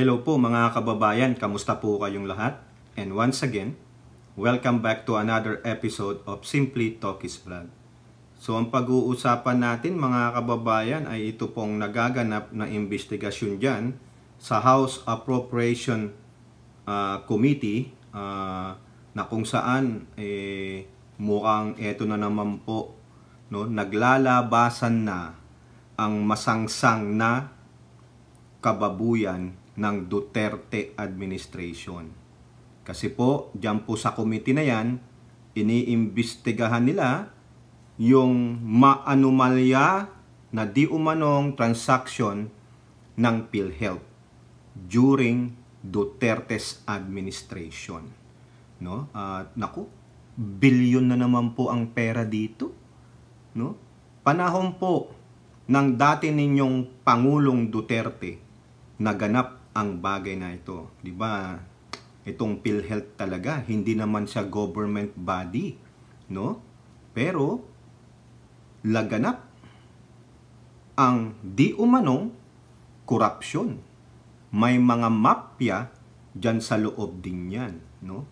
Hello po mga kababayan, kamusta po kayong lahat? And once again, welcome back to another episode of Simply Talkies Vlog. So ang pag-uusapan natin mga kababayan ay ito pong nagaganap na investigasyon dyan sa House Appropriation Committee na kung saan mukhang eto na naman po, no, naglalabasan na ang masangsang na kababuyan ng Duterte administration. Kasi po, dyan po sa committee na yan, iniimbestigahan nila yung maanomalya na di umanong transaction ng PhilHealth during Duterte's administration. No? Naku, bilyon na naman po ang pera dito. No? Panahon po ng dati ninyong Pangulong Duterte naganap ang bagay na ito. Di ba? Itong PhilHealth talaga, hindi naman siya government body, no? Pero laganap ang di umanong korupsyon. May mga mafia diyan sa loob din yan, no?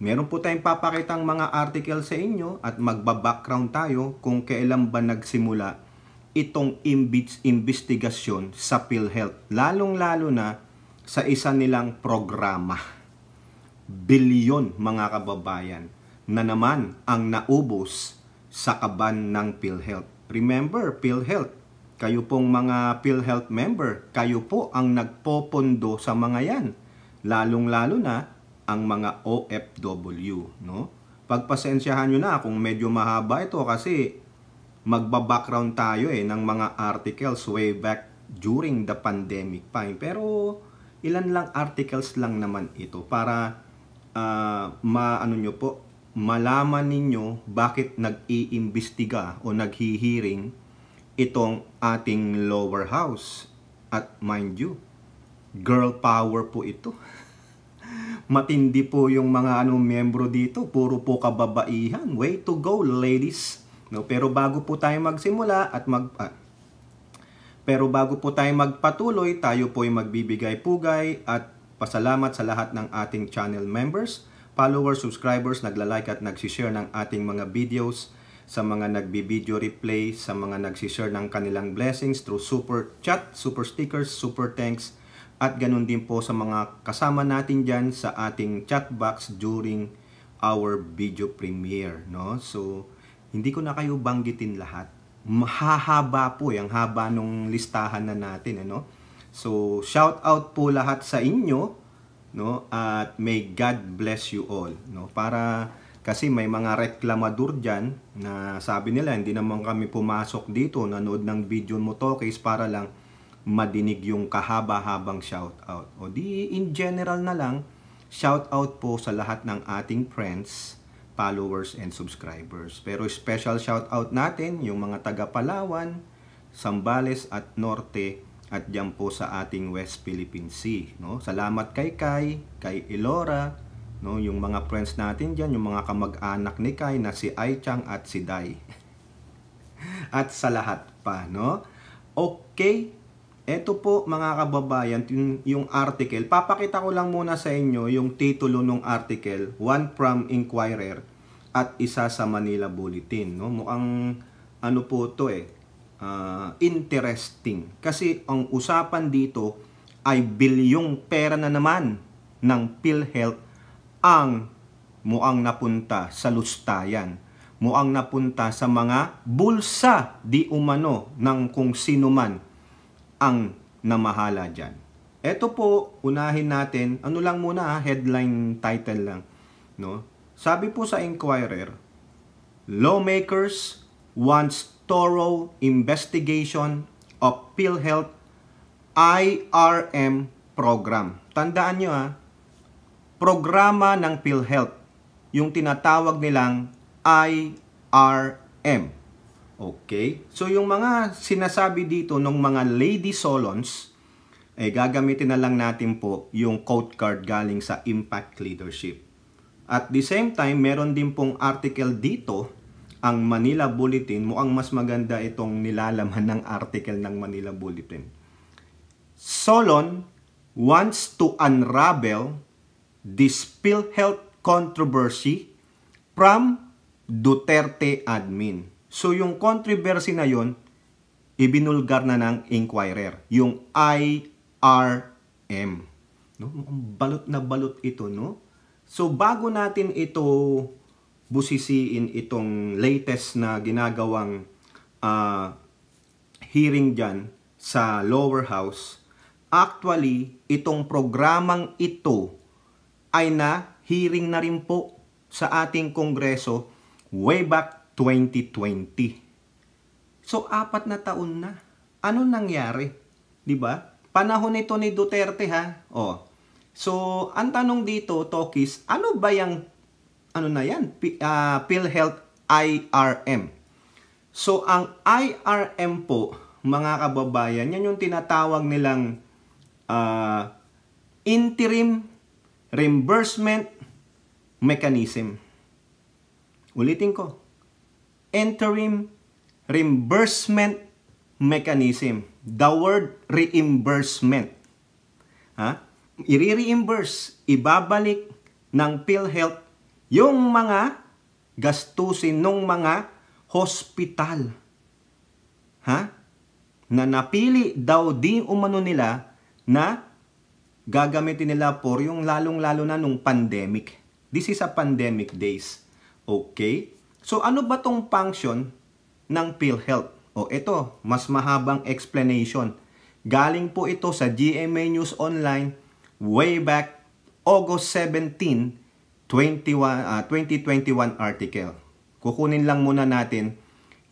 Meron po tayong papakitang mga article sa inyo at magba-background tayo kung kailan ba nagsimula itong investigasyon sa PhilHealth, lalong-lalo na sa isa nilang programa. Bilyon mga kababayan na naman ang naubos sa kaban ng PhilHealth. Remember, PhilHealth, kayo pong mga PhilHealth member, kayo po ang nagpopondo sa mga yan, lalong-lalo na ang mga OFW. No? Pagpasensyahan nyo na kung medyo mahaba ito kasi magba-background tayo ng mga articles way back during the pandemic pa. Pero ilan lang articles lang naman ito para malaman ninyo bakit nag-iimbestiga o naghihiring itong ating lower house. At mind you, girl power po ito. Matindi po yung mga miyembro dito, puro po kababaihan. Way to go, ladies. No, pero bago po tayo magsimula at magpatuloy, tayo po ay magbibigay pugay at pasalamat sa lahat ng ating channel members, followers, subscribers, nagla-like at nagsishare ng ating mga videos, sa mga nagbi-video replay, sa mga nagsishare ng kanilang blessings through super chat, super stickers, super thanks, at ganun din po sa mga kasama natin dyan sa ating chat box during our video premiere, no? So hindi ko na kayo banggitin lahat. Mahahaba po ang haba nung listahan na natin, ano? So, shout out po lahat sa inyo, no? At may God bless you all, no? Para kasi may mga reklamador diyan na sabi nila hindi naman kami pumasok dito, nanood ng video mo to case para lang madinig yung kahaba-habang shout out. O di in general na lang, shout out po sa lahat ng ating friends, followers and subscribers. Pero special shout out natin yung mga taga Palawan, Zambales at Norte at diyan po sa ating West Philippine Sea, no? Salamat kay Elora, no? Yung mga friends natin diyan, yung mga kamag-anak ni Kai na si Aichang at si Dai. At sa lahat pa, no? Okay. Ito po mga kababayan, yung article. Papakita ko lang muna sa inyo yung titulo ng article, one from Inquirer at isa sa Manila Bulletin. No? Mukhang po to interesting. Kasi ang usapan dito ay bilyong pera na naman ng PhilHealth ang mukhang napunta sa lustayan. Mukhang napunta sa mga bulsa di umano ng kung sino man ang namahala dyan. Ito po, unahin natin, lang muna headline title lang. No? Sabi po sa Inquirer, lawmakers wants thorough investigation of PhilHealth IRM program. Tandaan nyo programa ng PhilHealth, yung tinatawag nilang IRM. Okay? So yung mga sinasabi dito ng mga lady solons, gagamitin na lang natin po yung quote card galing sa Impact Leadership. At the same time, meron din pong article dito, ang Manila Bulletin. Mukhang mas maganda itong nilalaman ng article ng Manila Bulletin. Solon wants to unravel this PhilHealth controversy from Duterte admin. So yung controversy na yon, ibinulgar na ng Inquirer, yung IRM. No? Balot na balot ito, no? So bago natin ito busisiin itong latest na ginagawang hearing dyan sa lower house, actually, itong programang ito ay na-hearing na rin po sa ating Kongreso way back 2020. So, 4 na taon na. Ano nangyari? 'Di ba? Panahon ito ni Duterte, ha? Oh. So, ang tanong dito, Tokis, ano ba yung PhilHealth IRM? So, ang IRM po, mga kababayan, yan yung tinatawag nilang interim reimbursement mechanism. Ulitin ko. Interim reimbursement mechanism. The word reimbursement. I-reimburse, ibabalik ng PhilHealth yung mga gastusin ng mga hospital. Na napili daw di umano nila na gagamitin nila for yung lalong-lalo na nung pandemic. This is a pandemic days. Okay? So ano ba tong function ng PhilHealth? O ito, mas mahabang explanation. Galing po ito sa GMA News Online way back August 17, 2021 article. Kukunin lang muna natin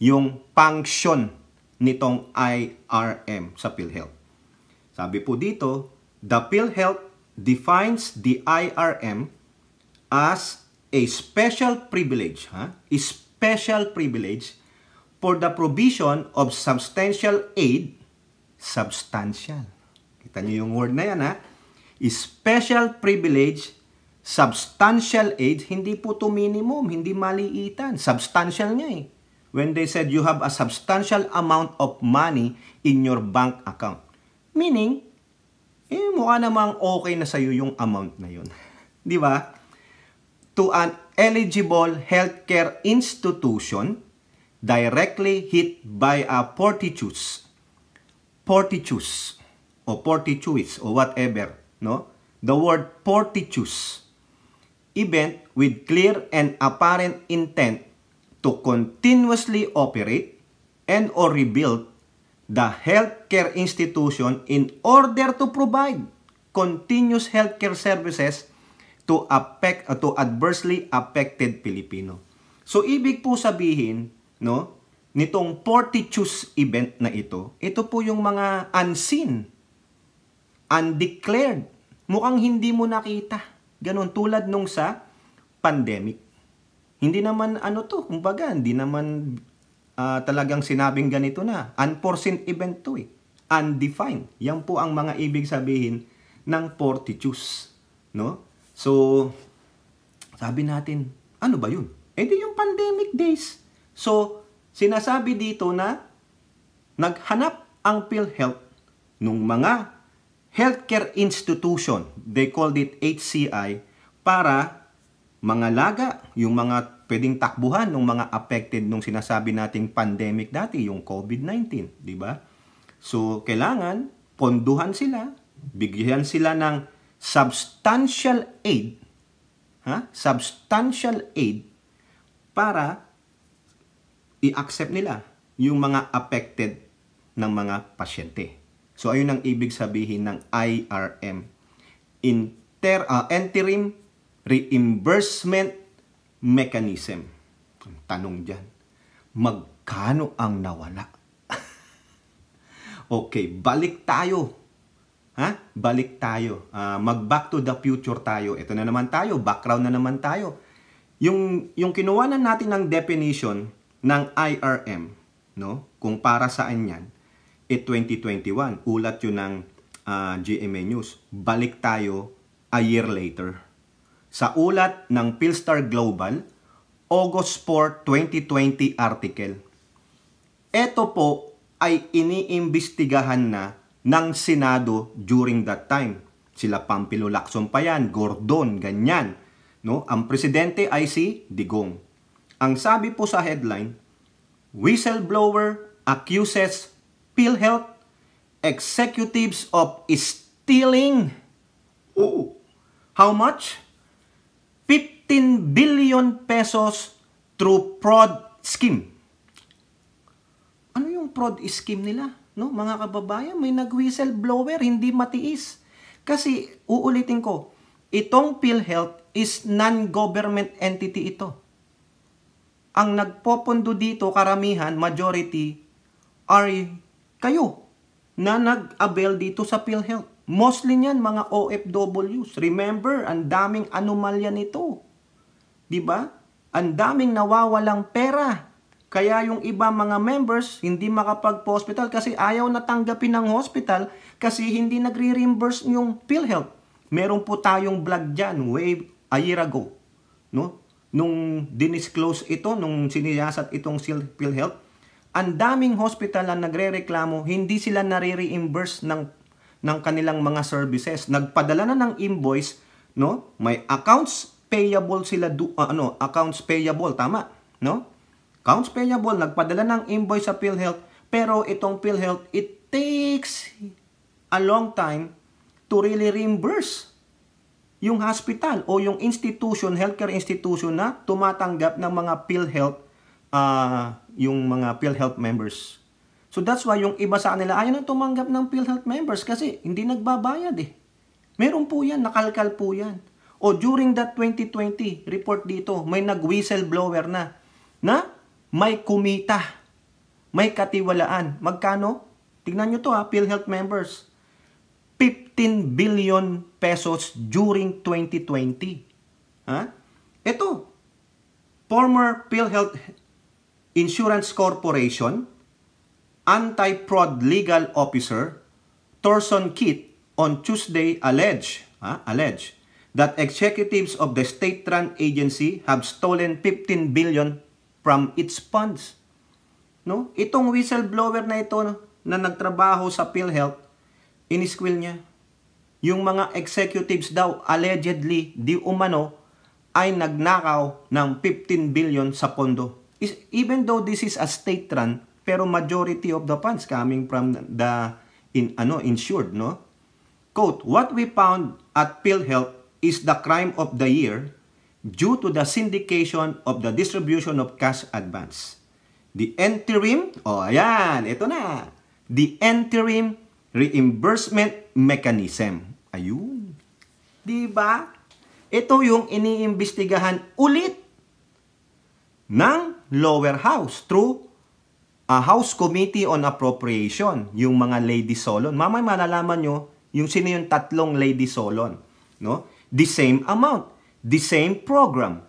yung function nitong IRM sa PhilHealth. Sabi po dito, the PhilHealth defines the IRM as a special privilege, special privilege for the provision of substantial aid, substantial. Kita niyo yung word na yan, special privilege, substantial aid, hindi po to minimum, hindi maliitan, substantial nga eh. When they said you have a substantial amount of money in your bank account. Meaning, mukha namang okay na sa'yo yung amount na yun. Di ba? To an eligible healthcare institution directly hit by a fortuitous o whatever, no? The word fortuitous event with clear and apparent intent to continuously operate and or rebuild the healthcare institution in order to provide continuous healthcare services to adversely affected Filipino. So ibig po sabihin, no, nitong fortuitous event na ito po yung mga unseen, undeclared, mukhang hindi mo nakita. Ganon, tulad nung sa pandemic. Hindi naman kumbaga, hindi naman talagang sinabing ganito na. Unforeseen event to eh. Undefined. Yan po ang mga ibig sabihin ng fortuitous. No? So, sabi natin, ano ba yun? Di yung pandemic days. So, sinasabi dito na naghanap ang PhilHealth nung mga healthcare institution, they called it HCI, para mga laga, yung mga pwedeng takbuhan ng mga affected nung sinasabi nating pandemic dati, yung COVID-19, di ba? So, kailangan ponduhan sila, bigyan sila ng substantial aid, substantial aid para i-accept nila yung mga affected ng mga pasyente. So, ayun ang ibig sabihin ng IRM, interim reimbursement mechanism. Ang tanong dyan, magkano ang nawala? Okay, balik tayo. Balik tayo. Mag-back to the future tayo. Ito na naman tayo, background na naman tayo. Yung kinuha na natin ng definition ng IRM, no? Kung para saan yan, 2021. Ulat yun ng GMA News. Balik tayo a year later. Sa ulat ng Philstar Global, August 4, 2020 article. Ito po ay iniimbestigahan na ng Senado during that time. Sila Pampilo Lacson pa yan, Gordon, ganyan. No? Ang presidente ay si Digong. Ang sabi po sa headline, whistleblower accuses PhilHealth executives of stealing. Oh, how much? 15 billion pesos through fraud scheme. Ano yung fraud scheme nila? No, mga kababayan, may nag-whistleblower, hindi matiis. Kasi, uulitin ko, itong PhilHealth is non-government entity ito. Ang nagpopondo dito, karamihan, majority, are kayo na nag-avail dito sa PhilHealth. Mostly niyan, mga OFWs. Remember, ang daming anomalya nito. Diba? Ang daming nawawalang pera. Kaya yung iba mga members, hindi makapag-hospital kasi ayaw natanggapin ng hospital kasi hindi nagre-reimburse yung PhilHealth. Meron po tayong vlog dyan, way a year ago. No? Nung dinisclose ito, nung siniyasat itong PhilHealth, ang daming hospital ang nagre-reklamo, hindi sila nare-reimburse ng kanilang mga services. Nagpadala na ng invoice, no? May accounts payable sila, accounts payable, tama, no? Accounts payable, nagpadala ng invoice sa PhilHealth, pero itong PhilHealth, it takes a long time to really reimburse yung hospital o yung institution, healthcare institution na tumatanggap ng mga PhilHealth, yung mga PhilHealth members. So that's why yung iba sa kanila ayaw na tumanggap ng PhilHealth members kasi hindi nagbabayad eh. Meron po yan, nakalkal po yan. O during that 2020 report dito, may nag-whistleblower na may kumita, may katiwalaan. Magkano? Tignan nyo to PhilHealth members. 15 billion pesos during 2020. Ito, former PhilHealth Insurance Corporation, anti-fraud legal officer, Thorson Kitt, on Tuesday alleged that executives of the state-run agency have stolen 15 billion from its funds. No? Itong whistleblower na ito na nagtrabaho sa PhilHealth, iniskwil niya. Yung mga executives daw, allegedly, di umano, ay nagnakaw ng 15 billion sa pondo. Even though this is a state-run, pero majority of the funds coming from the insured, no? Quote, what we found at PhilHealth is the crime of the year due to the syndication of the distribution of cash advance. The interim, ito na. The interim reimbursement mechanism. Ayun. Diba? Ito yung iniimbestigahan ulit ng lower house through a House Committee on Appropriation, yung mga Lady Solon. Mamay malalaman nyo yung sino yung tatlong Lady Solon. No? The same amount, the same program,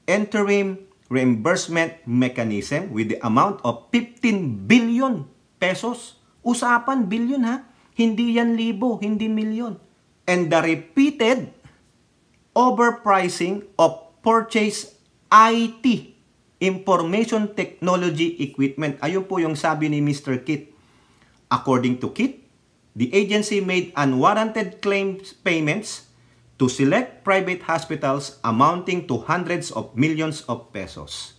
interim reimbursement mechanism with the amount of 15 billion pesos. Usapan billion ha, hindi yan libo, hindi milyon. And the repeated overpricing of purchase IT, information technology equipment. Ayun po yung sabi ni Mr. Kitt. According to Kitt, the agency made unwarranted claims payments to select private hospitals amounting to hundreds of millions of pesos.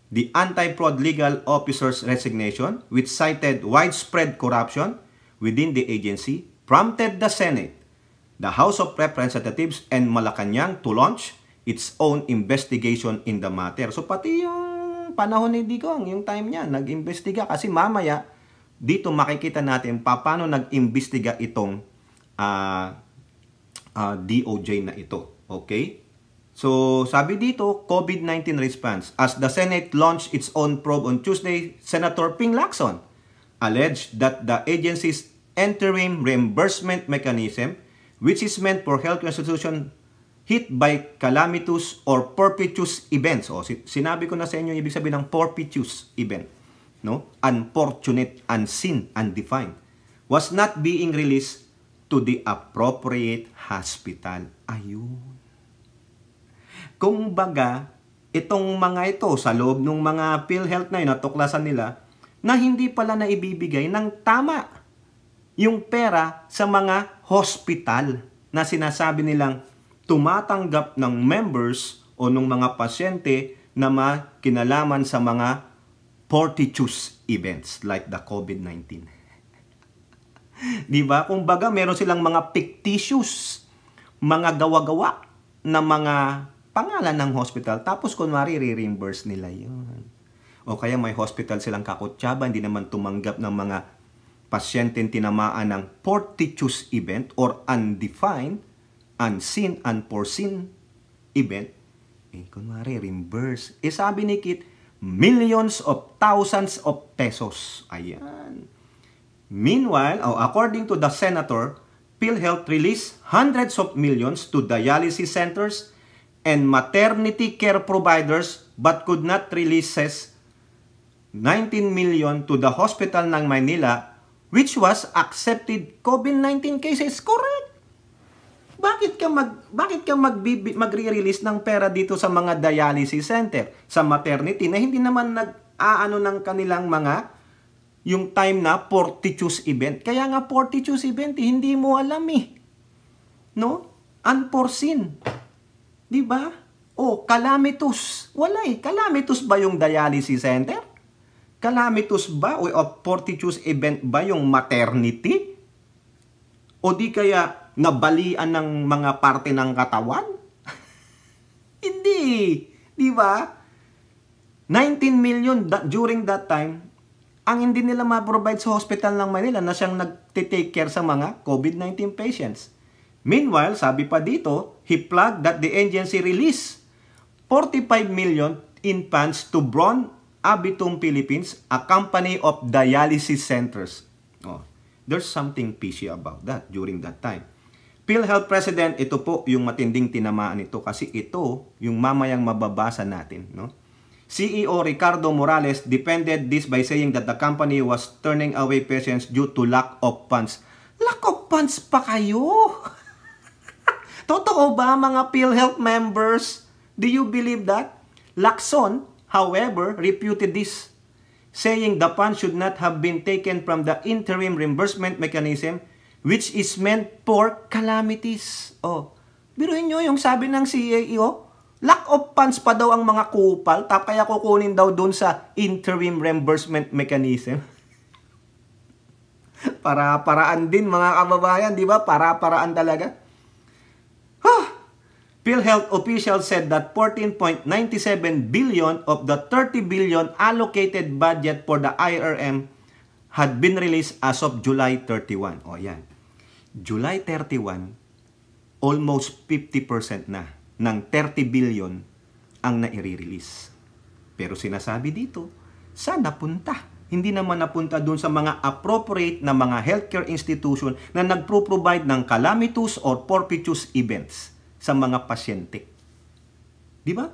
The anti-fraud legal officer's resignation, which cited widespread corruption within the agency, prompted the Senate, the House of Representatives, and Malacanang to launch its own investigation in the matter. So pati yung panahon ni Digong, yung time niya, nag-imbestiga kasi mamaya dito makikita natin paano nag-imbestiga itong DOJ na ito. Okay? So, sabi dito, COVID-19 response. As the Senate launched its own probe on Tuesday, Senator Ping Lacson alleged that the agency's interim reimbursement mechanism, which is meant for health institutions hit by calamitous or fortuitous events. O, sinabi ko na sa inyo, ibig sabihin ng fortuitous event. No? Unfortunate, unseen, undefined. Was not being released to the appropriate hospital. Ayun. Kung baga, itong mga ito sa loob ng mga PhilHealth na yun, natuklasan nila, na hindi pala na ibibigay ng tama yung pera sa mga hospital. na sinasabi nilang tumatanggap ng members o ng mga pasyente na kinalaman sa mga fortuitous events like the COVID-19. Di ba? Kung baga, meron silang mga fictitious, mga gawa-gawa na mga pangalan ng hospital, tapos kunwari re-reimburse nila yun. O kaya may hospital silang kakutsaba, hindi naman tumanggap ng mga pasyenteng tinamaan ng fortuitous event or undefined, unseen, unforeseen event. Kunwari, reimburse. Sabi ni Kit, millions of thousands of pesos. Ayan. Meanwhile, according to the senator, PhilHealth released hundreds of millions to dialysis centers and maternity care providers but could not release 19 million to the hospital ng Maynila which was accepted COVID-19 cases. Correct. Bakit ka magre-release ng pera dito sa mga dialysis center, sa maternity na hindi naman nag-aano ng kanilang mga yung time na fortuitous event. Kaya nga fortuitous event, hindi mo alam no? Unforeseen. Di ba? Calamitous. Wala Calamitous ba yung dialysis center? Calamitous ba o fortuitous event ba yung maternity? O di kaya nabalian ng mga parte ng katawan? Hindi. Di ba? 19 million during that time, ang hindi nila ma-provide sa hospital ng Manila na siyang nag-take care sa mga COVID-19 patients. Meanwhile, sabi pa dito, he plugged that the agency released 45 million in funds to Braun Abitum Philippines, a company of dialysis centers. There's something fishy about that during that time. PhilHealth President, ito po yung matinding tinamaan ito kasi ito yung mamayang mababasa natin, no? CEO Ricardo Morales defended this by saying that the company was turning away patients due to lack of funds. Lack of funds pa kayo? Totoo ba mga PhilHealth members? Do you believe that? Lacson, however, refuted this, saying the funds should not have been taken from the interim reimbursement mechanism which is meant for calamities. Biruin nyo yung sabi ng CEO, lack of funds pa daw ang mga kupal, kaya kukunin daw dun sa interim reimbursement mechanism. Para-paraan din mga kababayan, di ba? Para-paraan talaga. PhilHealth officials said that 14.97 billion of the 30 billion allocated budget for the IRM had been released as of July 31. Yan. July 31, almost 50% na ng 30 billion ang nai-release. Pero sinasabi dito, saan napunta? Hindi naman napunta doon sa mga appropriate na mga healthcare institution na nagpro-provide ng calamitous or fortuitous events sa mga pasyente. Di ba?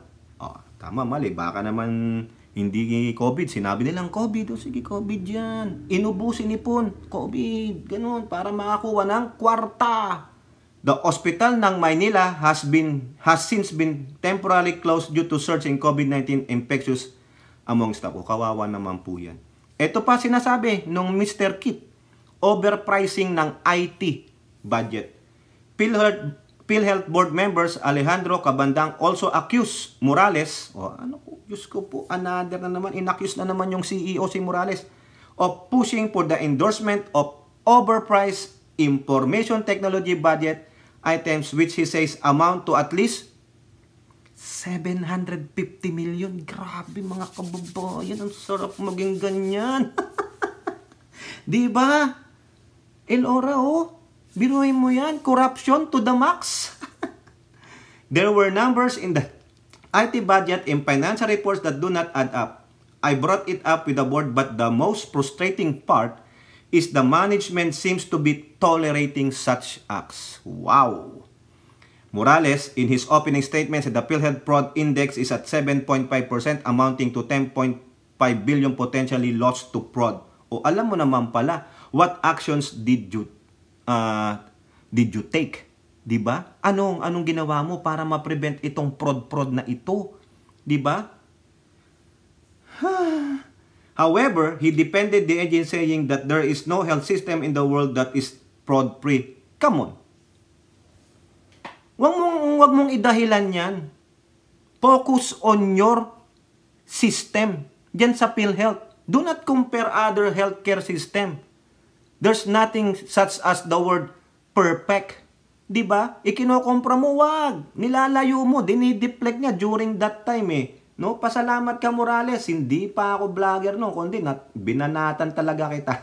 Tama, mali. Baka naman hindi COVID. Sinabi nilang COVID. Sige, COVID yan. Inubusin ipon. COVID. Ganun. Para makakuha ng kwarta. The hospital ng Maynila has since been temporarily closed due to surge in COVID-19 infectious among staff. Kawawa naman po yan. Ito pa sinasabi nung Mr. Kit, overpricing ng IT budget. PhilHealth board members Alejandro Cabandang also accused Morales, Diyos ko po, another na naman, inaccuse na naman yung CEO si Morales, of pushing for the endorsement of overpriced information technology budget items which he says amount to at least 750 million. Grabe mga kababayan, ang sarap maging ganyan. Di ba? Elora, biruin mo yan, corruption to the max. There were numbers in the IT budget and financial reports that do not add up. I brought it up with the board, but the most frustrating part is the management seems to be tolerating such acts. Wow! Morales, in his opening statement, said the PhilHealth fraud index is at 7.5%, amounting to 10.5 billion potentially lost to fraud. Alam mo naman pala, what actions did you take? Diba? Anong ginawa mo para ma-prevent itong fraud na ito? Diba? However, he defended the agency saying that there is no health system in the world that is fraud-free. Come on. Wag mong idahilan yan. Focus on your system. Diyan sa PhilHealth. Do not compare other healthcare system. There's nothing such as the word perfect. Diba? Ikinokompra mo, wag. Nilalayo mo, dinideflect niya during that time eh. No? Pasalamat ka, Morales. Hindi pa ako vlogger no, kundi binanatan talaga kita.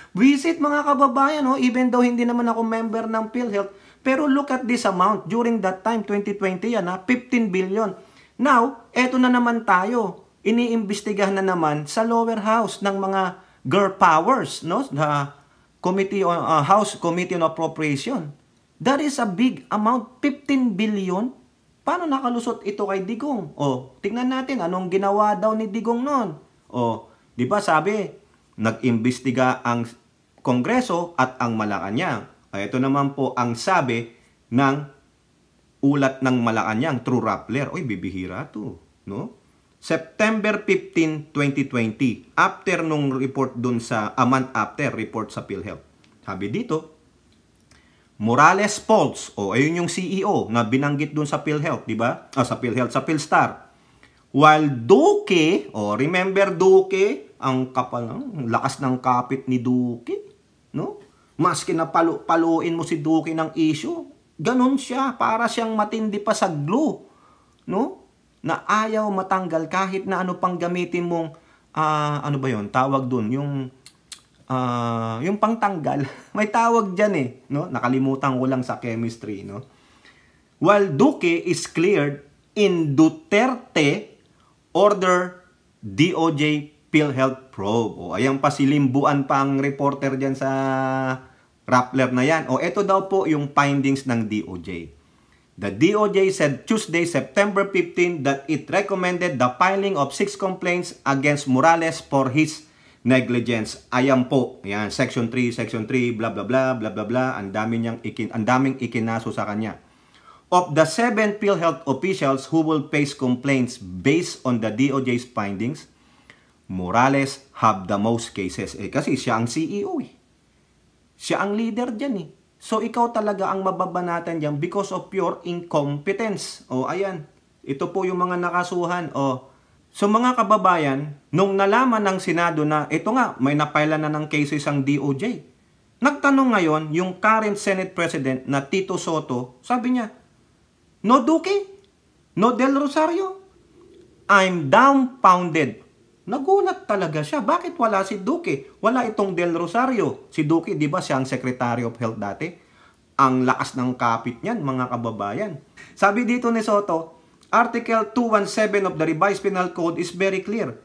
Visit mga kababayan, no? Even though hindi naman ako member ng PhilHealth, pero look at this amount. During that time, 2020 yan, 15 billion. Now, eto na naman tayo. Iniimbestigahan na naman sa lower house ng mga girl powers, no? The Committee on House Committee on Appropriation. That is a big amount, 15 billion. Paano nakalusot ito kay Digong? O, tingnan natin anong ginawa daw ni Digong noon. O, di ba sabi, nag-imbestiga ang Kongreso at ang Malacanang. Ito naman po ang sabi ng ulat ng Malacanang through Rappler. Oy, bibihira to, no? September 15, 2020, after nung report dun sa, a month after, report sa PhilHealth. Sabi dito, Morales Pulse, ayun yung CEO na binanggit dun sa PhilHealth, di ba? Sa PhilHealth, sa PhilStar. While Duque, remember Duque, ang kapal, lakas ng kapit ni Duque, no? Maski na paluin mo si Duque ng issue, ganun siya, para siyang matindi pa sa glue, no? Na ayaw matanggal kahit na ano pang gamitin mong ano ba yon tawag dun yung pangtanggal. May tawag diyan eh, no? Nakalimutan ko lang sa chemistry, no? While Duque is cleared in Duterte order DOJ PhilHealth probe. Ayan pa, silimbuan pa ang reporter diyan sa Rappler na yan. Ito daw po yung findings ng DOJ. The DOJ said Tuesday, September 15 that it recommended the filing of 6 complaints against Morales for his negligence. Ayan po. Ayan, Section 3, blah, blah, blah, blah, blah, blah. Ang daming ikinaso sa kanya. Of the 7 PhilHealth officials who will face complaints based on the DOJ's findings, Morales have the most cases. Kasi siya ang CEO eh. Siya ang leader dyan eh. So, ikaw talaga ang mababanatan dyan because of your incompetence. Ayan. Ito po yung mga nakasuhan. So, mga kababayan, nung nalaman ng Senado na, ito nga, may napaila na ng cases ang DOJ. Nagtanong ngayon, yung current Senate President na Tito Soto, sabi niya, no Duque? No Del Rosario? I'm dumbfounded. Nagulat talaga siya. Bakit wala si Duque? Wala itong Del Rosario. Si Duque, di ba siya ang Secretary of Health dati? Ang lakas ng kapit niyan, mga kababayan. Sabi dito ni Soto, Article 217 of the Revised Penal Code is very clear.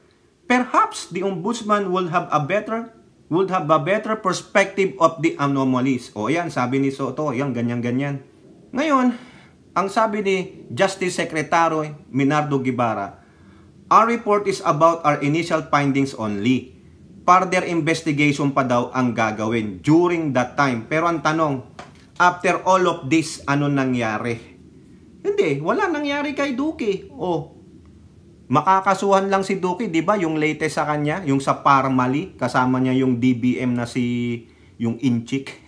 Perhaps the Ombudsman would have a better perspective of the anomalies. Ayan, sabi ni Soto, ayan, ganyan-ganyan. Ngayon, ang sabi ni Justice Secretary Minardo Guevara, our report is about our initial findings only. Further investigation pa daw ang gagawin during that time. Pero ang tanong, after all of this, ano nangyari? Hindi, wala nangyari kay Duque. Makakasuhan lang si Duque, di ba? Yung latest sa kanya, yung sa Parmali, kasama niya yung DBM na yung Inchik.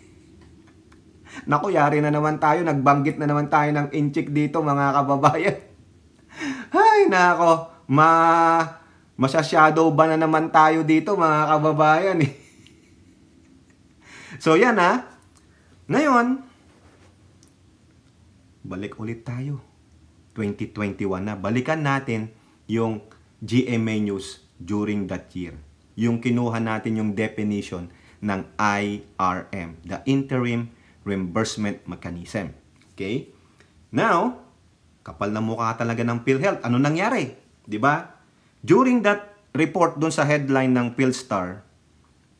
Naku, yari na naman tayo, nagbanggit na naman tayo ng Inchik dito, mga kababayan. Ay, nako. Masya-shadow ba na naman tayo dito, mga kababayan eh. So yan Ngayon, balik ulit tayo. 2021 na. Balikan natin yung GMA News during that year. Yung kinuha natin yung definition ng IRM, the Interim Reimbursement Mechanism. Okay? Now, kapal na mukha talaga ng PhilHealth. Ano nangyari? Diba? During that report dun sa headline ng PhilStar,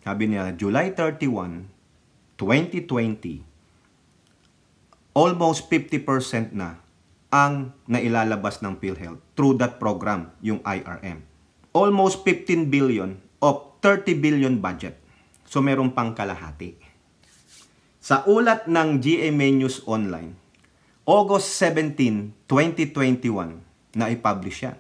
sabi niya, July 31, 2020, almost 50% na ang nailalabas ng PhilHealth through that program, yung IRM. Almost 15 billion of 30 billion budget. So, meron pang kalahati. Sa ulat ng GMA News Online, August 17, 2021, na i-publish siya.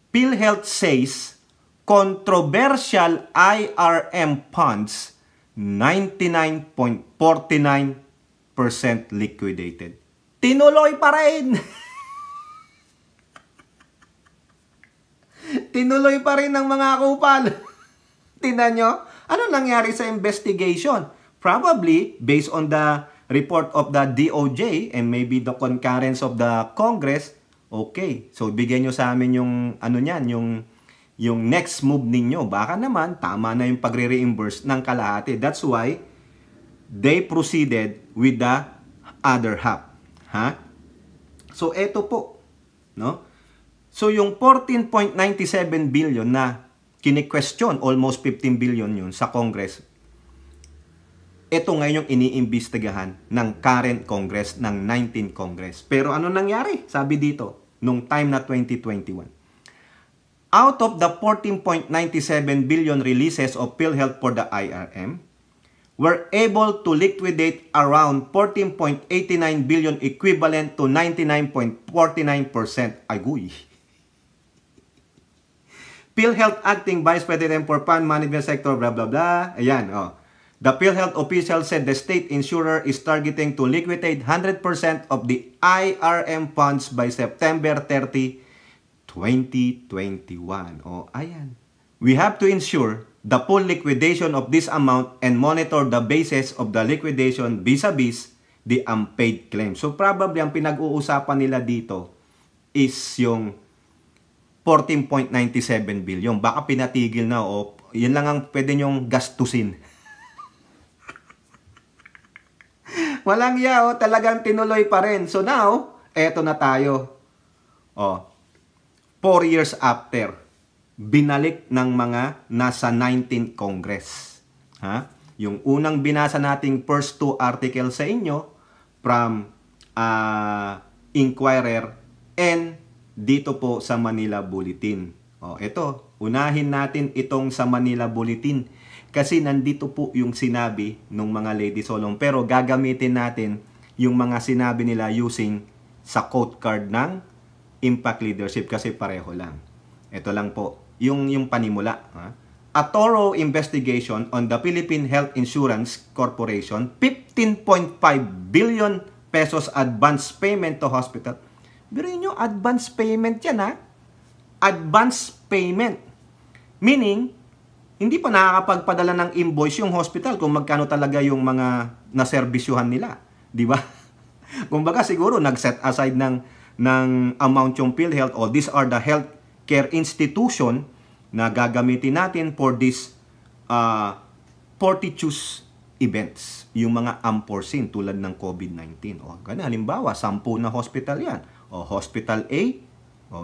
PhilHealth says controversial IRM funds 99.49 liquidated. Tinuloy pa rin! Tinuloy pa rin ng mga kupal. Tingnan nyo, ano nangyari sa investigation? Probably, based on the report of the DOJ and maybe the concurrence of the Congress, okay. So, bigyan nyo sa amin yung, ano nyan, yung next move ninyo. Baka naman, tama na yung pagre-reimburse ng kalahati. That's why, they proceeded with the other half. Ha? So, eto po, no? So, yung 14.97 billion na kini-question, almost 15 billion yun sa Congress, ito ngayon yung iniimbestigahan ng current Congress, ng 19th Congress. Pero ano nangyari? Sabi dito, nung time na 2021. Out of the 14.97 billion releases of PhilHealth for the IRM, were able to liquidate around 14.89 billion equivalent to 99.49%. Agoy. PhilHealth Acting Vice President for Fund Management Sector, blah, blah, blah. Ayan, oh. The PhilHealth official said the state insurer is targeting to liquidate 100% of the IRM funds by September 30, 2021. Oh, ayan. We have to ensure the full liquidation of this amount and monitor the basis of the liquidation vis-a-vis the unpaid claim. So probably ang pinag-uusapan nila dito is yung 14.97 billion. Baka pinatigil na o yun lang ang pwede nyong gastusin. Walang yaw, talagang tinuloy pa rin. So now, eto na tayo. 4 years after, binalik ng mga nasa 19th Congress. Ha? Yung unang binasa nating first 2 articles sa inyo from Inquirer and dito po sa Manila Bulletin. Ito, unahin natin itong sa Manila Bulletin kasi nandito po yung sinabi ng mga Lady Solong. Pero gagamitin natin yung mga sinabi nila using sa quote card ng Impact Leadership kasi pareho lang. Ito lang po, yung panimula. Ha? A thorough investigation on the Philippine Health Insurance Corporation, 15.5 billion pesos advance payment to hospital. Pero yun yung advance payment yan, ha? Advance payment. Meaning, hindi pa nakakapagpadala ng invoice yung hospital kung magkano talaga yung mga naserbisyuhan nila. Di ba? Kumbaga siguro nag-set aside ng amount yung PhilHealth o these are the healthcare institution na gagamitin natin for this fortuitous events. Yung mga unforeseen tulad ng COVID-19. O, ganun, halimbawa, 10 na hospital yan. O, Hospital A,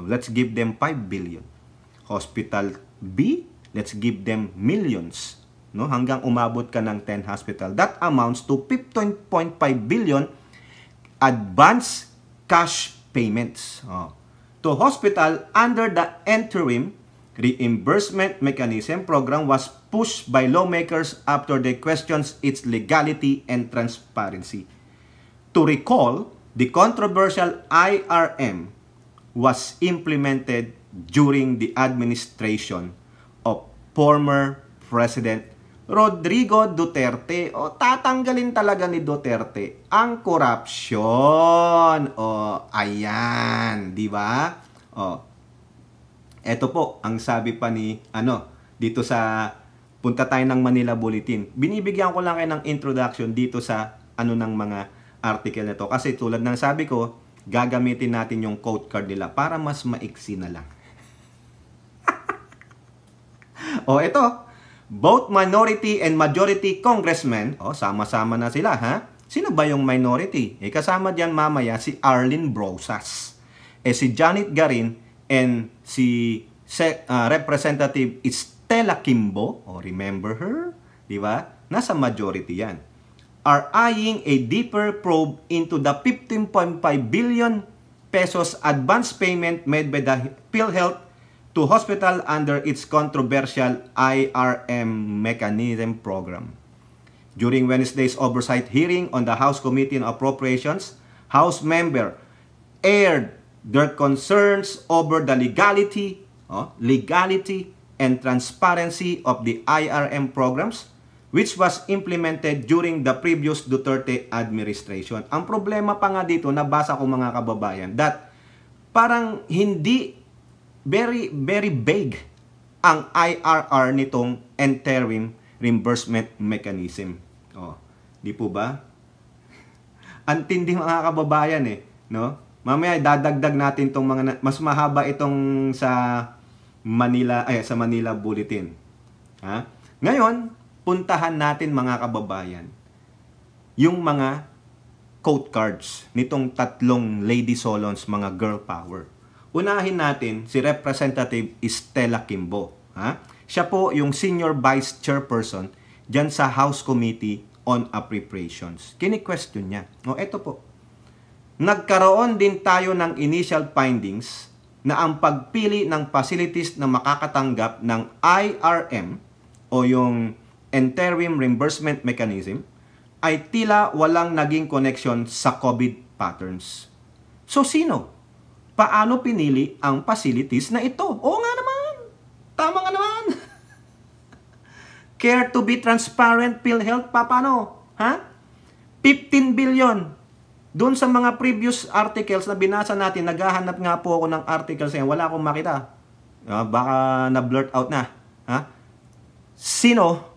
let's give them 5 billion. Hospital B, let's give them millions. No? Hanggang umabot ka ng 10 hospital. That amounts to 15.5 billion advance cash payments to hospital under the interim reimbursement mechanism program was pushed by lawmakers after they questioned its legality and transparency. To recall, the controversial IRM was implemented during the administration of former President Rodrigo Duterte. O tatanggalin talaga ni Duterte ang corruption. O ayan, di ba? Eto po ang sabi pa ni dito sa punta tayo ng Manila Bulletin. Binibigyan ko lang kayo ng introduction dito sa ng mga article nito kasi tulad ng sabi ko, gagamitin natin yung quote card nila para mas maiksi na lang. Ito, both minority and majority congressmen, sama-sama na sila, ha? Sino ba yung minority? Kasama diyan mamaya si Arlene Brosas. Si Janet Garin and si Representative Estela Kimbo, remember her? Di ba? Nasa majority yan. Are eyeing a deeper probe into the 15.5 billion pesos advance payment made by the PhilHealth to hospital under its controversial IRM mechanism program. During Wednesday's oversight hearing on the House Committee on Appropriations, House member aired their concerns over the legality and transparency of the IRM programs, which was implemented during the previous Duterte administration. Ang problema pa nga dito, nabasa ko mga kababayan, that parang hindi, very vague ang IRR nitong interim reimbursement mechanism. Oh, di po ba? Antindi mga kababayan no? Mamaya dadagdag natin tong mga mas mahaba itong sa Manila Bulletin. Ha? Ngayon, puntahan natin mga kababayan yung mga quote cards nitong tatlong Lady Solons, mga girl power. Unahin natin si Representative Stella Kimbo. Ha? Siya po yung Senior Vice Chairperson dyan sa House Committee on Appropriations. Kini-question niya. O, eto po. Nagkaroon din tayo ng initial findings na ang pagpili ng facilities na makakatanggap ng IRM o yung Interim Reimbursement Mechanism ay tila walang naging connection sa COVID patterns. So, sino? Paano pinili ang facilities na ito? Oo nga naman. Tama nga naman. Care to be transparent, PhilHealth, paano? Ha? 15 billion. Doon sa mga previous articles na binasa natin, naghahanap nga po ako ng articles yan. Wala akong makita. Baka na-blurt out na. Ha? Sino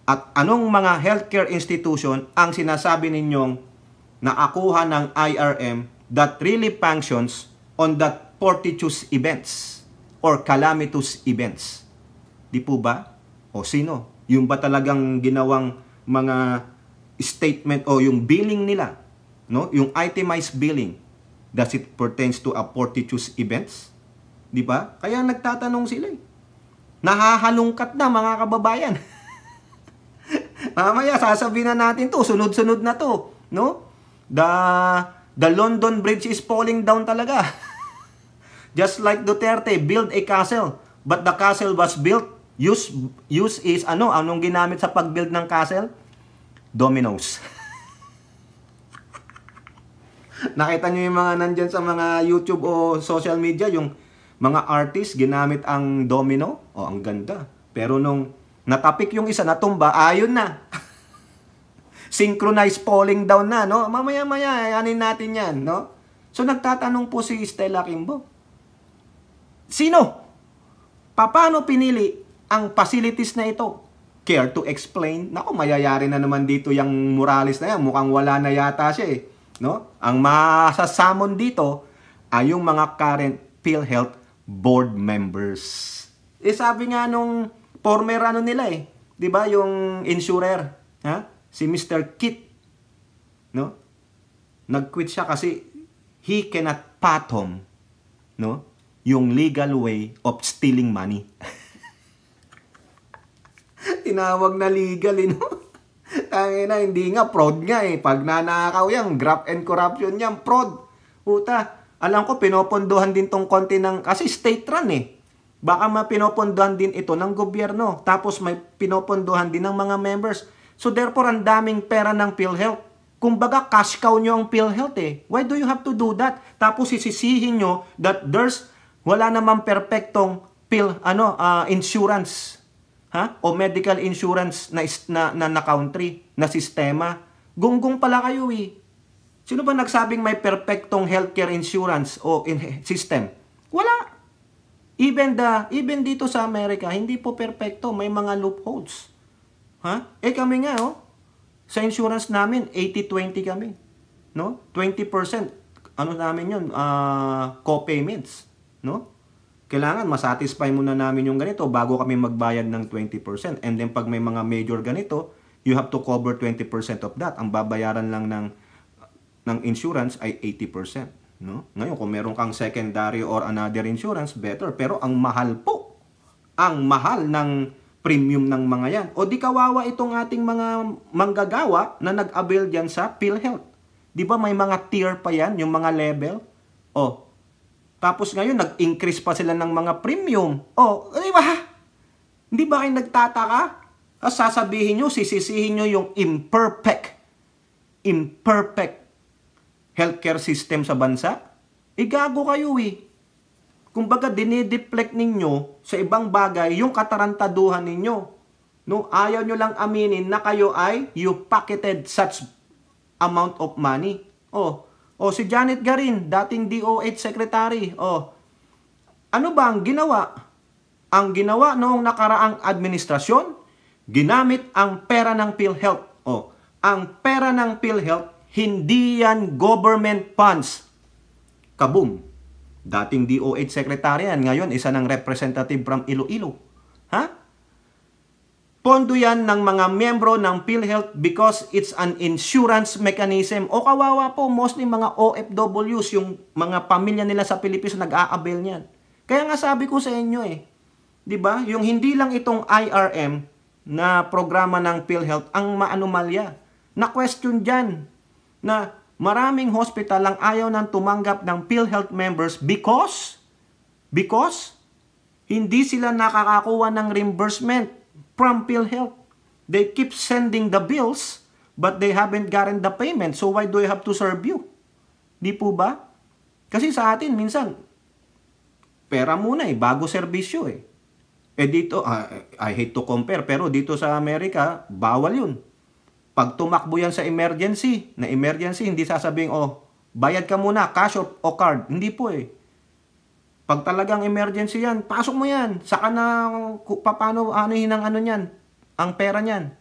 at anong mga healthcare institution ang sinasabi ninyong naakuha ng IRM that really functions on that fortuitous events or calamitous events? Di po ba? O sino? Yung ba talagang ginawang mga statement o yung billing nila? No? Yung itemized billing, does it pertains to a fortuitous events? Di ba? Kaya nagtatanong sila Nahahalungkat na mga kababayan. Mamaya sasabihin na natin to, sunod-sunod na to, no? The London Bridge is falling down talaga. Just like Duterte, build a castle, but the castle was built, use is anong ginamit sa pag-build ng castle? Dominoes. Nakita nyo yung mga nandyan sa mga YouTube o social media, yung mga artist ginamit ang domino? O, ang ganda. Pero nung natapik yung isa, natumba, ayun na. Synchronized falling down na, no? Mamaya-maya, anin natin yan, no? So, nagtatanong po si Stella Kimbo. Sino? Paano pinili ang facilities na ito? Care to explain? Naku, mayayari na naman dito yung Morales na yan. Mukhang wala na yata siya no? Ang masasamon dito ay yung mga current PhilHealth board members. Sabi nga nung former nila 'di ba, yung insurer, ha? Si Mr. Kit, no? Nag-quit siya kasi he cannot fathom, no, yung legal way of stealing money. Tinawag na legal, no? Tangina, hindi nga, fraud nga Pag nanakaw yan, graft and corruption yan, fraud. Puta, alam ko, pinopondohan din tong konti ng, kasi state run Baka mapinopondohan din ito ng gobyerno. Tapos may pinopondohan din ng mga members. So therefore, ang daming pera ng PhilHealth. Kumbaga, cash cow nyo ang PhilHealth Why do you have to do that? Tapos sisisihin nyo that wala namang perpektong insurance. Ha? O medical insurance na country, na sistema. Gunggong pala kayo Sino ba nagsabing may perpektong healthcare insurance o system? Wala. Even dito sa Amerika, hindi po perpekto. May mga loopholes. Ha? Kami nga, sa insurance namin, 80-20 kami. No? 20%, namin yun? Co-payments. No? Kailangan masatisfy muna namin yung ganito bago kami magbayad ng 20%. And then pag may mga major ganito, you have to cover 20% of that. Ang babayaran lang ng insurance ay 80%. No? Ngayon, kung meron kang secondary or another insurance, better. Pero ang mahal po. Ang mahal ng premium ng mga yan. O di kawawa itong ating mga manggagawa na nag-avail dyan sa PhilHealth. Di ba may mga tier pa yan, yung mga level? Tapos ngayon, nag-increase pa sila ng mga premium. Di ba? Hindi ba kayo nagtataka? Sasabihin nyo, sisisihin nyo yung imperfect healthcare system sa bansa? Gago kayo Kumbaga, dinideflect ninyo sa ibang bagay yung katarantaduhan ninyo. No, ayaw nyo lang aminin na kayo ay you pocketed such amount of money. Si Janet Garin, dating DOH Secretary. Ano ba ang ginawa? Ang ginawa noong nakaraang administrasyon, ginamit ang pera ng PhilHealth. Ang pera ng PhilHealth, hindi yan government funds. Kaboom. Dating DOH Secretary yan, ngayon isa ng representative from Iloilo. Pondo yan ng mga miyembro ng PhilHealth because it's an insurance mechanism. Kawawa po, mostly mga OFWs, yung mga pamilya nila sa Pilipinas nag-a-avail niyan. Kaya nga sabi ko sa inyo 'di ba? Yung hindi lang itong IRM na programa ng PhilHealth ang maanomalya. Na question diyan na maraming hospital lang ayaw nang tumanggap ng PhilHealth members because hindi sila nakakakuha ng reimbursement from PhilHealth. They keep sending the bills but they haven't gotten the payment. So why do I have to serve you? Di po ba? Kasi sa atin minsan pera muna bago serbisyo dito, I hate to compare, pero dito sa Amerika, bawal yun. Pag tumakbo yan sa emergency, hindi sasabing, bayad ka muna, cash o card. Hindi po Pag talagang emergency yan, pasok mo yan. Saka na, paano, niyan, ang pera niyan.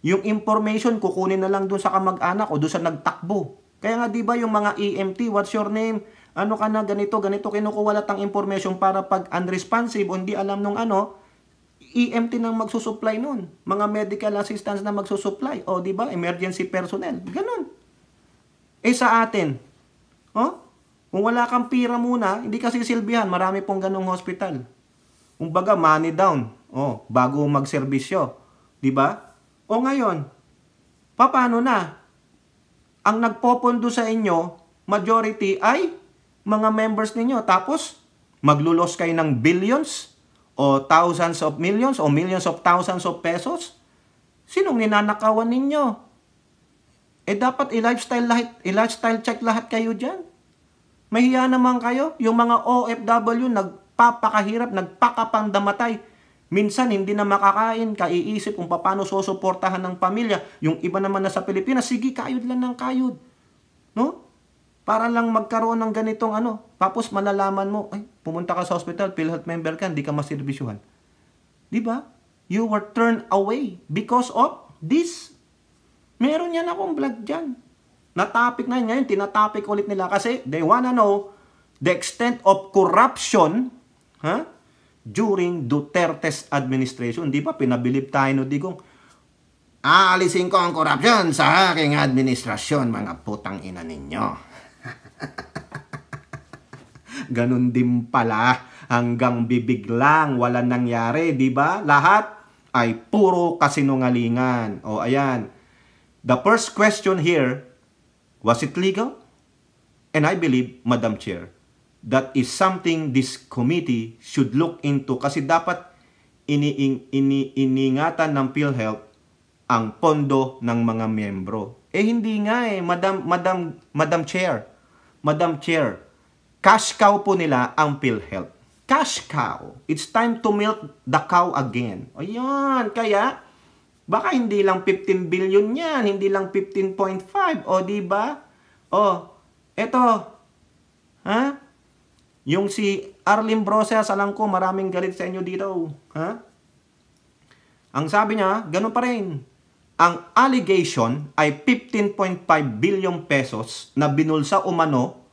Yung information, kukunin na lang dun sa kamag-anak o dun sa nagtakbo. Kaya nga, di ba yung mga EMT, what's your name? Ano ka na, ganito, kinukuha lahat ng information para pag unresponsive o hindi alam nung EMT nang magsusupply nun. Mga medical assistants na magsusupply. Di ba? Emergency personnel. Ganun. Sa atin, kung wala kang pira muna, hindi kasi silbihan. Marami pong ganung hospital. Kumbaga, money down. Bago magserbisyo. Di ba? Ngayon, paano na? Ang nagpopondo sa inyo, majority ay mga members ninyo. Tapos, maglulos kayo ng billions o thousands of millions o millions of thousands of pesos. Sinong ninanakawan ninyo? Dapat i-lifestyle check lahat kayo dyan. Mahiya naman kayo. Yung mga OFW nagpapakahirap, nagpakapandamatay. Minsan hindi na makakain, kaiisip kung paano susuportahan ng pamilya. Yung iba naman na sa Pilipinas, sige, kayod lang ng kayod. No? Para lang magkaroon ng ganitong tapos malalaman mo, pumunta ka sa hospital, PhilHealth member ka, hindi ka maserbisyuhan. Di ba? You were turned away because of this. Meron yan akong vlog dyan. Natapik na ngayon, tinatapik ulit nila kasi they wanna know the extent of corruption during Duterte's administration. Di ba? Pinabilib tayo digong, aalisin ko ang corruption sa aking administrasyon, mga putang ina ninyo. Ganun din pala, hanggang bibig lang, wala nangyari, di ba? Lahat ay puro kasinungalingan. Ayan. The first question here, was it legal? And I believe, Madam Chair, that is something this committee should look into kasi dapat iniingatan ng PhilHealth ang pondo ng mga miyembro. Hindi nga Madam Chair, cash cow po nila ang PhilHealth. Cash cow. It's time to milk the cow again. Ayan, kaya baka hindi lang 15 billion yan, hindi lang 15.5. Di ba? Eto. Yung si Arlene Brosas, alam ko maraming galit sa inyo dito. Ang sabi niya, ganun pa rin. Ang allegation ay 15.5 billion pesos na binulsa umano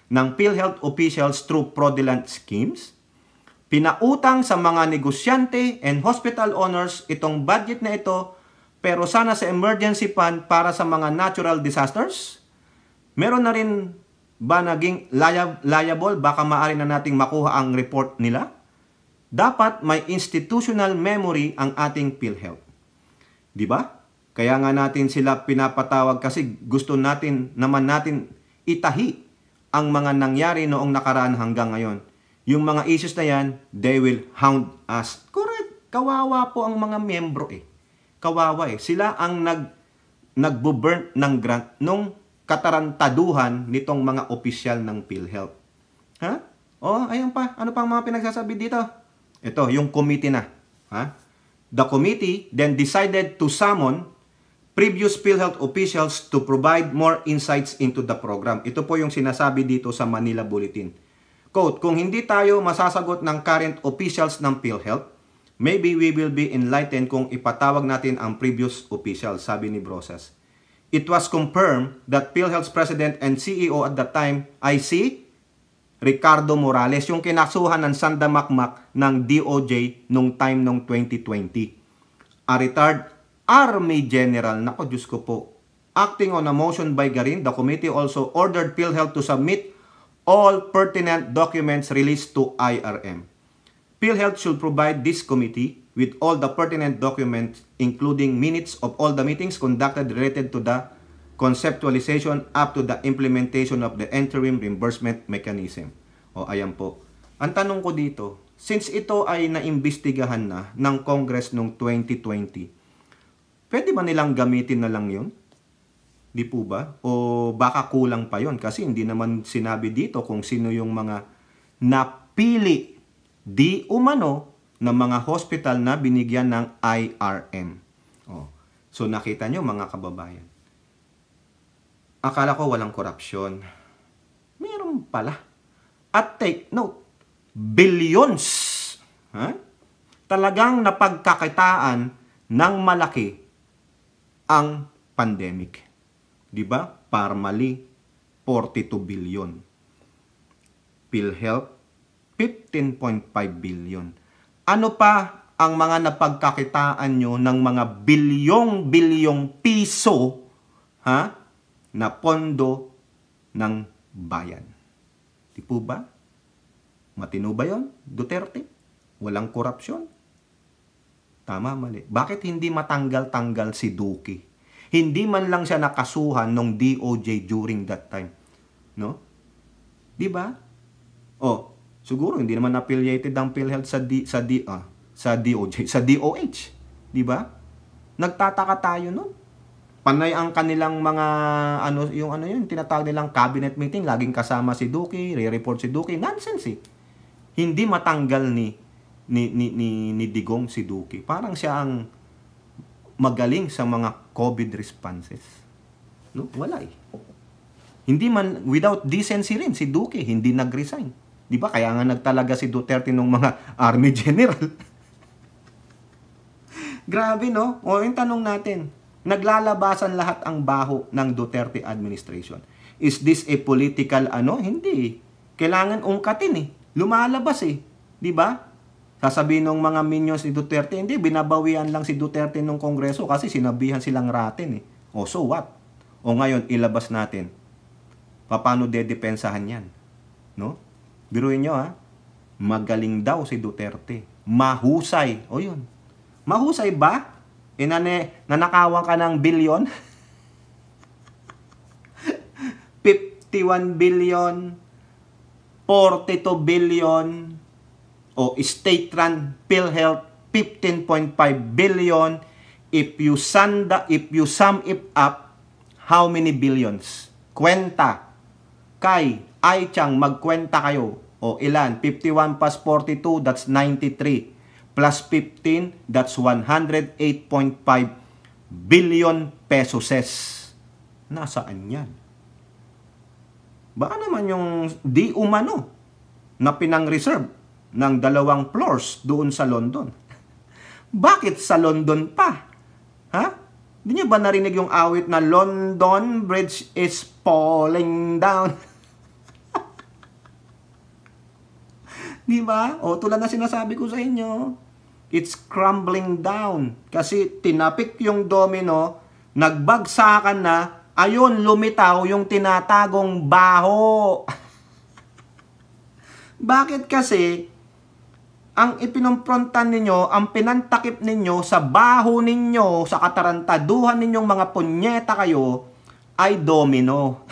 ng PhilHealth officials through fraudulent schemes. Pinautang sa mga negosyante and hospital owners itong budget na ito, pero sana sa emergency fund para sa mga natural disasters. Meron na rin ba naging liable? Baka maaari na nating makuha ang report nila. Dapat may institutional memory ang ating PhilHealth. Di ba? Kaya nga natin sila pinapatawag kasi gusto natin itahi ang mga nangyari noong nakaraan hanggang ngayon. Yung mga issues na yan, they will hound us. Correct. Kawawa po ang mga miyembro Kawawa Sila ang nagbo-burn ng grant nung katarantaduhan nitong mga opisyal ng PhilHealth. Ayun pa. Ano pang mga pinagsasabi dito? Ito, yung committee na. The committee then decided to summon previous PhilHealth officials to provide more insights into the program. Ito po yung sinasabi dito sa Manila Bulletin. Quote, kung hindi tayo masasagot ng current officials ng PhilHealth, maybe we will be enlightened kung ipatawag natin ang previous officials, sabi ni Brosas. It was confirmed that PhilHealth's president and CEO at that time ay si Ricardo Morales, yung kinasuhan ng sandamakmak ng DOJ nung time nung 2020. A retired Army General, nako Diyos ko po, acting on a motion by Garin, the committee also ordered PhilHealth to submit all pertinent documents released to IRM. PhilHealth should provide this committee with all the pertinent documents, including minutes of all the meetings conducted related to the conceptualization up to the implementation of the interim reimbursement mechanism. O, ayan po. Ang tanong ko dito, since ito ay naimbestigahan na ng Congress noong 2020, pwede ba nilang gamitin na lang yun? Di po ba? O baka kulang pa yun? Kasi hindi naman sinabi dito kung sino yung mga napili di umano ng mga hospital na binigyan ng IRM. O, so nakita nyo mga kababayan. Akala ko walang korupsyon. Meron pala. At take note, billions. Ha? Talagang napagkakitaan ng malaki ang pandemic. Di ba? Parmali, 42 billion. PhilHealth, 15.5 billion. Ano pa ang mga napagkakitaan nyo ng mga bilyong piso, ha, na pondo ng bayan? Di po ba? Matino ba yun? Duterte? Walang korupsyon? Tama, mali. Bakit hindi matanggal-tanggal si Duque? Hindi man lang siya nakasuhan ng DOJ during that time. No? Di ba? Oh, siguro hindi naman affiliated ang PhilHealth sa DOJ, sa DOH. Di ba? Nagtataka tayo nun. Panay ang kanilang mga yung tinatawag nilang cabinet meeting, laging kasama si Duque, re-report si Duque. Nonsense eh. Hindi matanggal ni Digong si Duque. Parang siya ang magaling sa mga COVID responses. No? Wala eh. Hindi man, without decency rin, si Duque, hindi nag-resign. Di ba? Kaya nga nagtalaga si Duterte ng mga Army General. Grabe, no? O, yung tanong natin, naglalabasan lahat ang baho ng Duterte administration. Is this a political Hindi. Kailangan ungkatin eh. Lumalabas eh. Di ba? Sasabihin ng mga minions ni Duterte, hindi, binabawian lang si Duterte ng Kongreso kasi sinabihan silang ratin eh. O so what? O ngayon, ilabas natin. Paano dedepensahan yan? No? Biruin nyo ha, magaling daw si Duterte. Mahusay. O yun. Mahusay ba? Nanakawan ka ng bilyon? 51 billion, 42 billion, o state-run PhilHealth, 15.5 billion. If you sum it up, how many billions? Kwenta. Kay Ai Chang, magkwenta kayo. O ilan? 51 plus 42, that's 93. Plus 15, that's 108.5 billion pesos. Nasaan yan? Baka naman yung di umano na pinang-reserve ng 2 floors doon sa London. Bakit sa London pa? Ha? Hindi niyo ba narinig yung awit na London Bridge is falling down? Di ba? O tulad na sinasabi ko sa inyo, it's crumbling down. Kasi tinapik yung domino, nagbagsakan na, ayun, lumitaw yung tinatagong baho. Bakit kasi, ang ipinomprontan ninyo, ang pinantakip ninyo sa baho ninyo, sa katarantaduhan ninyong mga punyeta kayo, ay domino.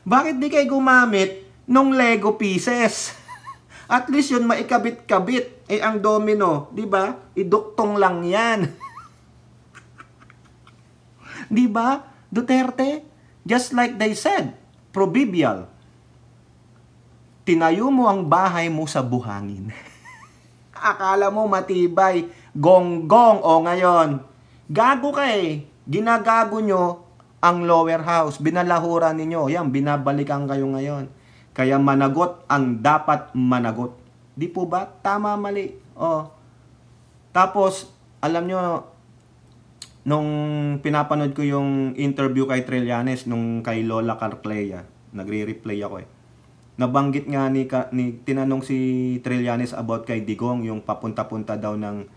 Bakit di kayo gumamit nung Lego pieces? At least yun maikabit-kabit. Eh ang domino, di ba? Iduktong lang yan. Di ba? Duterte, just like they said, proverbial. Tinayo mo ang bahay mo sa buhangin. Akala mo matibay. Gonggong. O ngayon, gago ka eh. Ginagago nyo ang lower house. Binalahuran ninyo. Yan, binabalikan kayo ngayon. Kaya managot ang dapat managot. Di po ba? Tama, mali. O. Tapos, alam nyo, nung pinapanood ko yung interview kay Trillanes, nung kay Lola Carclea, nagre-replay ako eh. Nabanggit nga tinanong si Trillanes about kay Digong, yung papunta-punta daw ng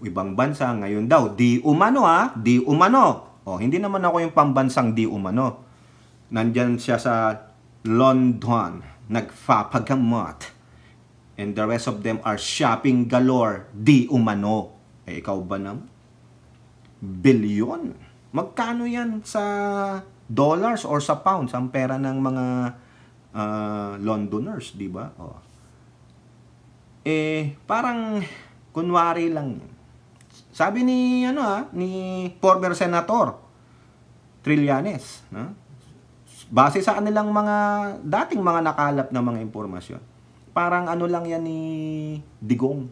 ibang bansa. Ngayon daw, di umano ha, di umano. O, hindi naman ako yung pambansang di umano. Nandyan siya sa London, nagpapagamot. And the rest of them are shopping galore, di umano. Eh, ikaw ba naman? Bilyon. Magkano yan sa dollars or sa pounds ang pera ng mga Londoners, di ba? Oh. Eh, parang kunwari lang. Sabi ni ni former senator Trillanes, base sa kanilang mga dating mga nakalap na mga impormasyon. Parang lang yan ni Digong.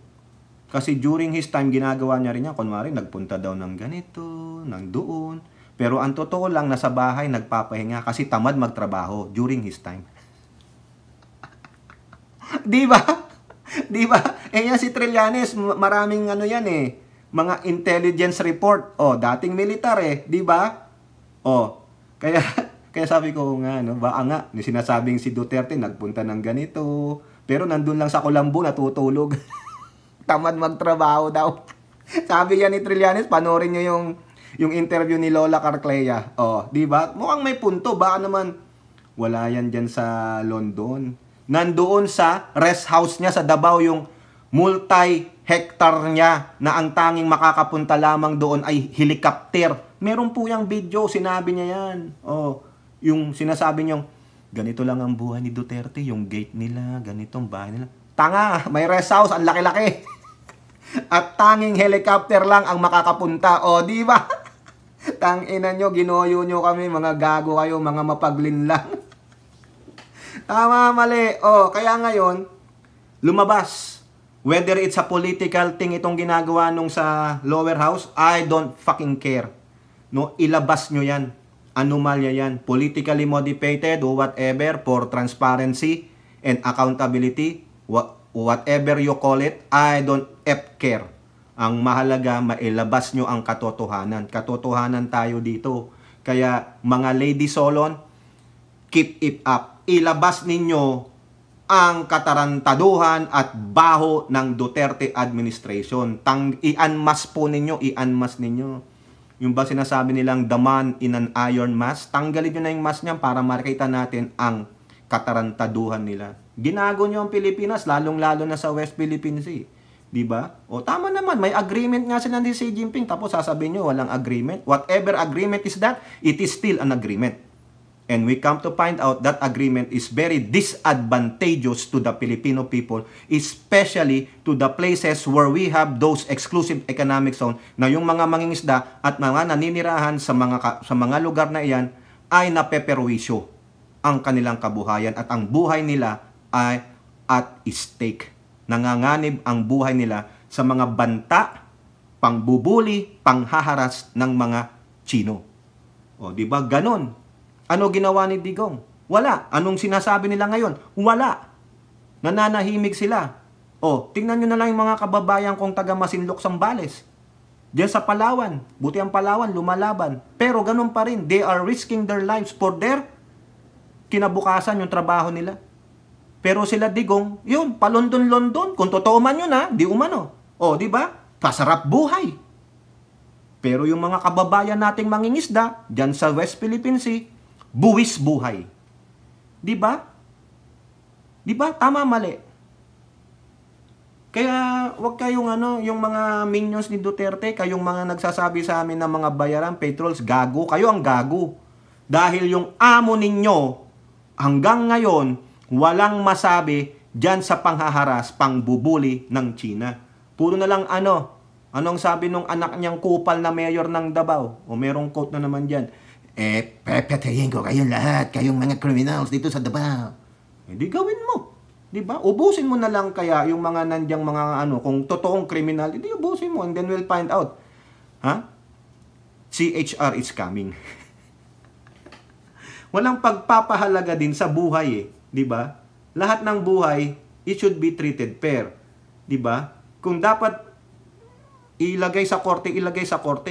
Kasi during his time, ginagawa niya rin yan. Kunwari, nagpunta daw ng ganito, ng doon. Pero ang totoo lang, nasa bahay, nagpapahinga kasi tamad magtrabaho during his time. Di ba? Di ba? Eh yan si Trillanes, maraming yan eh. Mga intelligence report. O, dating militar eh. Di ba? O, kaya sabi ko nga, baka nga, sinasabing si Duterte, nagpunta ng ganito. Pero nandun lang sa Colombo, natutulog. Tamad magtrabaho daw. Sabi yan ni Trillanes, panoorin nyo yung interview ni Lola Carclea. Oh, di ba? Mukhang may punto. Baka naman wala yan dyan sa London. Nandoon sa rest house niya sa Davao, yung multi-hectare niya na ang tanging makakapunta lamang doon ay helicopter. Meron po yung video, sinabi niya yan. Oh, yung sinasabi niyong, ganito lang ang buhay ni Duterte, yung gate nila, ganitong bahay nila. Tanga, may rest house, ang laki-laki. At tanging helicopter lang ang makakapunta. O, di ba? Tangina nyo, ginoyo nyo kami, mga gago kayo, mga mapaglinlang. Tama, mali. O, kaya ngayon, lumabas. Whether it's a political thing itong ginagawa nung sa lower house, I don't fucking care. No, ilabas nyo yan. Anomalya yan. Politically motivated or whatever for transparency and accountability. Whatever you call it, I don't care. Ang mahalaga, mailabas nyo ang katotohanan. Katotohanan tayo dito. Kaya, mga lady solon, keep it up. Ilabas ninyo ang katarantaduhan at baho ng Duterte administration. I-unmask po ninyo, i-unmask ninyo. Yung ba sinasabi nilang the man in an iron mask? Tanggalin nyo na yung mask niyan para makita natin ang katarantaduhan nila. Ginago nyo ang Pilipinas, lalong-lalo na sa West Philippine Sea. Diba? O tama naman, may agreement nga sila ni Xi Jinping, tapos sasabihin nyo walang agreement. Whatever agreement is that, it is still an agreement. And we come to find out that agreement is very disadvantageous to the Filipino people, especially to the places where we have those exclusive economic zone na yung mga mangingisda at mga naninirahan sa mga lugar na iyan ay napeperwisyo ang kanilang kabuhayan at ang buhay nila ay at stake. Nanganganib ang buhay nila sa mga banta, pangbubuli, panghaharas ng mga Chino. O, di ba? Ganon. Ano ginawa ni Digong? Wala. Anong sinasabi nila ngayon? Wala. Nananahimik sila. O, tingnan nyo na lang yung mga kababayan kong taga Masinloc, Zambales. Diyan sa Palawan. Buti ang Palawan, lumalaban. Pero ganun pa rin. They are risking their lives for their kinabukasan, yung trabaho nila. Pero sila Digong, yun, palondon-london. Kung totoo man yun di umano. O, di ba? Pasarap buhay. Pero yung mga kababayan nating mangingisda, dyan sa West Philippine Sea, buwis buhay. Di ba? Di ba? Tama, mali. Kaya, wag kayong yung mga minions ni Duterte, kayong mga nagsasabi sa amin ng mga bayaran, patrols, gago. Kayo ang gago. Dahil yung amo ninyo, hanggang ngayon, walang masabi dyan sa panghaharas, pangbubuli ng China. Puro na lang anong sabi nung anak niyang kupal na mayor ng Davao? O merong quote na naman dyan. Pepetayin ko kayong lahat, kayong mga criminals dito sa Davao. Hindi gawin mo. 'Di ba? Ubusin mo na lang kaya yung mga nandiang mga ano, kung totoong kriminal, hindi ubusin mo and then we'll find out. Ha? CHR is coming. Walang pagpapahalaga din sa buhay 'di ba? Lahat ng buhay, it should be treated fair, 'di ba? Kung dapat ilagay sa korte,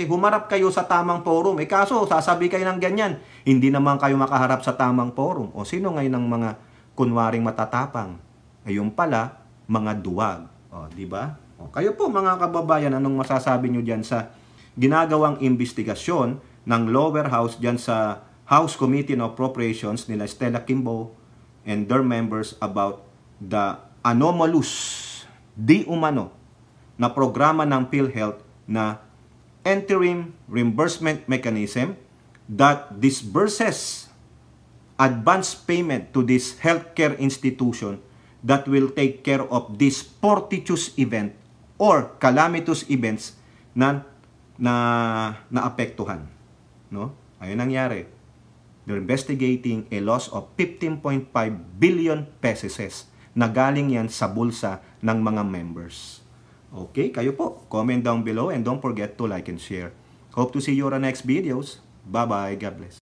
humarap kayo sa tamang forum. Kaso, sasabi kayo ng ganyan, hindi naman kayo makaharap sa tamang forum. O sino ngayon ng mga kunwaring matatapang? Ayun pala, mga duwag. O, di ba? O, kayo po mga kababayan, anong masasabi nyo dyan sa ginagawang investigasyon ng lower house dyan sa House Committee on Appropriations nila Stella Kimbo and their members about the anomalous, di umano, na programa ng PhilHealth na interim reimbursement mechanism that disburses advance payment to this healthcare institution that will take care of this fortuitous event or calamitous events na naapektuhan. No? Ayun nangyari. They're investigating a loss of 15.5 billion pesos na galing yan sa bulsa ng mga members. Okay, kayo po. Comment down below and don't forget to like and share. Hope to see you on our next videos. Bye-bye. God bless.